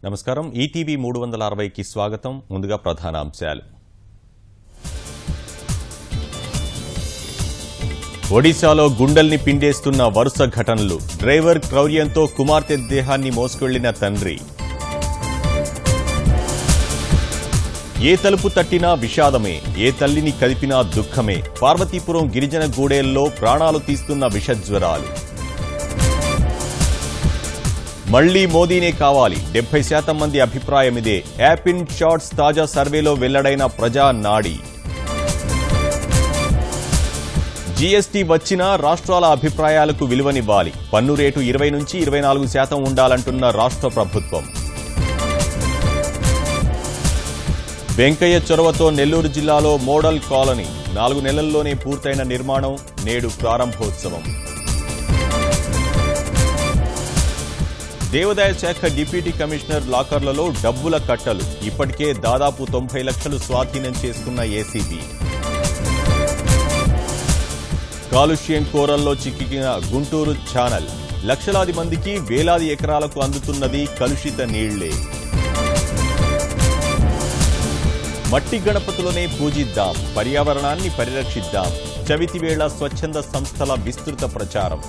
నమస్కారం ఈటీవీ 360కి స్వాగతం. ముందుగా ప్రధాన అంశాలు. ఒడిశాలో గుండెల్ని పిండేస్తున్న వరుస ఘటనలు. డ్రైవర్ క్రౌర్యంతో కుమార్తె దేహాన్ని మోసుకెళ్లిన తండ్రి. ఏ తలుపు తట్టినా విషాదమే, ఏ తల్లిని కదిపినా దుఃఖమే. పార్వతీపురం గిరిజన గూడేల్లో ప్రాణాలు తీస్తున్న విషజ్వరాలు. మళ్లీ మోదీనే కావాలి, 70% మంది అభిప్రాయమిదే. యాప్ ఇన్ షార్ట్స్ తాజా సర్వేలో వెల్లడైన ప్రజా నాడి. జీఎస్టీ వచ్చినా రాష్ట్రాల అభిప్రాయాలకు విలువనివ్వాలి. పన్ను రేటు 20 నుంచి 24% ఉండాలంటున్న రాష్ట్ర ప్రభుత్వం. వెంకయ్య చొరవతో నెల్లూరు జిల్లాలో మోడల్ కాలనీ. 4 నెలల్లోనే పూర్తయిన నిర్మాణం, నేడు ప్రారంభోత్సవం. దేవాదాయ శాఖ డిప్యూటీ కమిషనర్ లాకర్లలో డబ్బుల కట్టలు. ఇప్పటికే దాదాపు 90 లక్షలు స్వాధీనం చేసుకున్న ఏసీబీ. కాలుష్యం కోరల్లో చిక్కిన గుంటూరు ఛానల్. లక్షలాది మందికి వేలాది ఎకరాలకు అందుతున్నది కలుషిత నీళ్లే. మట్టి గణపతులనే పూజిద్దాం, పర్యావరణాన్ని పరిరక్షిద్దాం. చవితివేళ స్వచ్ఛంద సంస్థల విస్తృత ప్రచారం.